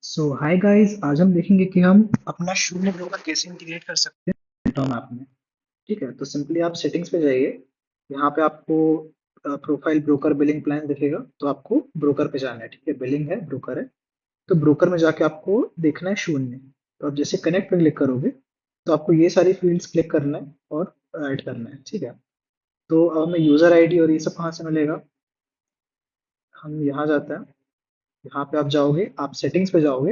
सो hi guys, आज हम देखेंगे कि हम अपना शून्य ब्रोकर कैसे इंटीग्रेट कर सकते हैं Python ऐप में। ठीक है, तो सिंपली आप सेटिंग्स पे जाइए। यहाँ पे आपको प्रोफाइल ब्रोकर बिलिंग प्लान दिखेगा, तो आपको ब्रोकर पे जाना है। ठीक है, बिलिंग है, ब्रोकर है। तो ब्रोकर में जाके आपको देखना है शून्य। तो आप जैसे कनेक्ट पे क्लिक करोगे तो आपको ये सारी फील्ड्स क्लिक करना है और ऐड करना है। ठीक है, तो अब हमें यूजर आईडी और ये सब कहाँ से मिलेगा। हम यहाँ जाते हैं, यहाँ पे आप जाओगे, आप सेटिंग्स पे जाओगे।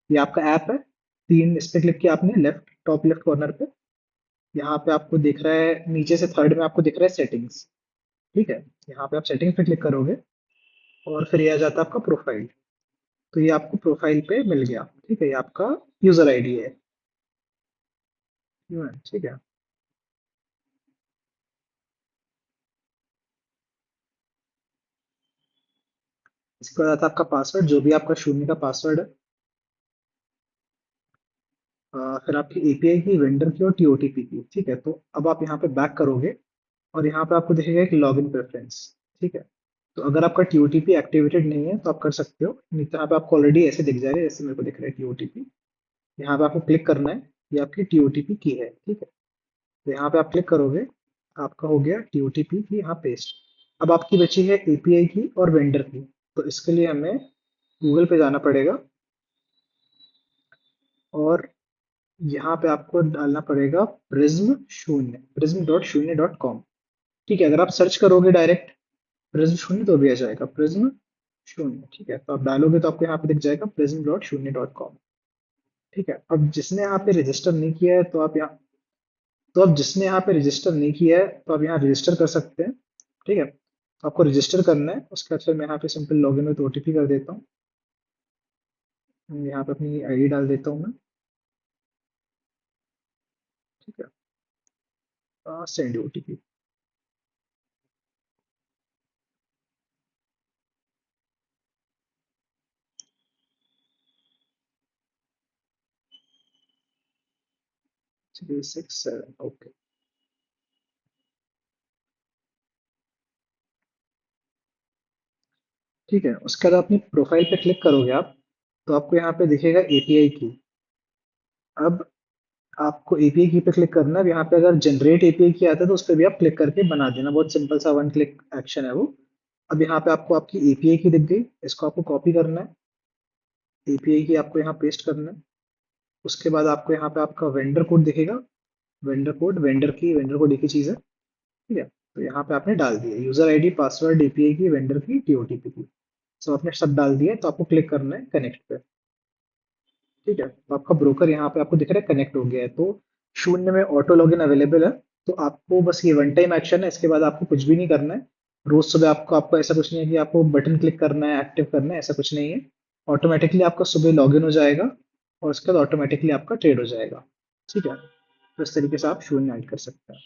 ये आपका ऐप है, तीन इस पे क्लिक किया आपने, लेफ्ट टॉप लेफ्ट कॉर्नर पे। यहाँ पे आपको दिख रहा है, नीचे से थर्ड में आपको दिख रहा है सेटिंग्स। ठीक है, यहाँ पे आप सेटिंग्स पे क्लिक करोगे और फिर ये आ जाता है आपका प्रोफाइल। तो ये आपको प्रोफाइल पे मिल गया। ठीक है, ये आपका यूजर आईडी है। ठीक है, इसके बाद आता है आपका पासवर्ड, जो भी आपका शून्य का पासवर्ड है। फिर आपकी एपीआई की, वेंडर की और टीओटीपी की। ठीक है, तो अब आप यहाँ पे बैक करोगे और यहाँ पे आपको दिखेगा एक लॉगिन प्रेफरेंस। ठीक है, तो अगर आपका टीओटीपी एक्टिवेटेड नहीं है तो आप कर सकते हो, नहीं तो यहाँ पे आपको ऑलरेडी ऐसे दिख जाएगा जैसे मेरे को दिख रहा है टीओटीपी। यहाँ पे आपको क्लिक करना है, ये आपकी टीओटीपी की है। ठीक है, तो यहाँ पे आप क्लिक करोगे, आपका हो गया टीओटीपी की यहाँ पेस्ट। अब आपकी बची है एपीआई की और वेंडर की। तो इसके लिए हमें गूगल पे जाना पड़ेगा और यहाँ पे आपको डालना पड़ेगा prism.0.com। ठीक है, अगर आप सर्च करोगे डायरेक्ट प्रिज्म शून्य तो भी आ जाएगा, प्रिज्म शून्य। ठीक है, तो आप डालोगे तो आपको यहाँ पे दिख जाएगा prism.0.com। ठीक है, अब जिसने यहाँ पे रजिस्टर नहीं किया है तो आप यहाँ, तो अब जिसने यहाँ पे रजिस्टर नहीं किया है तो आप यहाँ रजिस्टर कर सकते हैं। ठीक है, तो आपको रजिस्टर करना है। उसके बाद फिर मैं यहाँ पे सिंपल लॉगिन विद ओटीपी कर देता हूँ। यहाँ पे अपनी आईडी डाल देता हूँ मैं। ठीक है, send OTP. Three six seven, okay. ठीक है, उसके बाद अपनी प्रोफाइल पे क्लिक करोगे आप, तो आपको यहाँ पे दिखेगा एपीआई की। अब आपको एपीआई की पे क्लिक करना है। यहाँ पे अगर जनरेट एपीआई की आता है तो उस पर भी आप क्लिक करके बना देना, बहुत सिंपल सा वन क्लिक एक्शन है वो। अब यहाँ पे आपको आपकी एपीआई की दिख गई, इसको आपको कॉपी करना है, एपीआई की आपको यहाँ पेस्ट करना है। उसके बाद आपको यहाँ पे आपका वेंडर कोड दिखेगा, वेंडर कोड, वेंडर कोड एक ही चीज़ है। ठीक है, तो यहाँ पे आपने डाल दिया यूजर आईडी, पासवर्ड, एपीआई की, वेंडर की, टीओटीपी की। सब आपने सब डाल दिया है, तो आपको क्लिक करना है कनेक्ट पे। ठीक है, तो आपका ब्रोकर यहाँ पे आपको दिख रहा है कनेक्ट हो गया है। तो शून्य में ऑटो लॉगिन अवेलेबल है। तो आपको बस ये वन टाइम एक्शन है, इसके बाद आपको कुछ भी नहीं करना है। रोज सुबह आपको आपको ऐसा कुछ नहीं है कि आपको बटन क्लिक करना है, एक्टिव करना है, ऐसा कुछ नहीं है। ऑटोमेटिकली आपका सुबह लॉगिन हो जाएगा और उसके बाद ऑटोमेटिकली आपका ट्रेड हो जाएगा। ठीक है, तो इस तरीके से आप शून्य ऐड कर सकते हैं।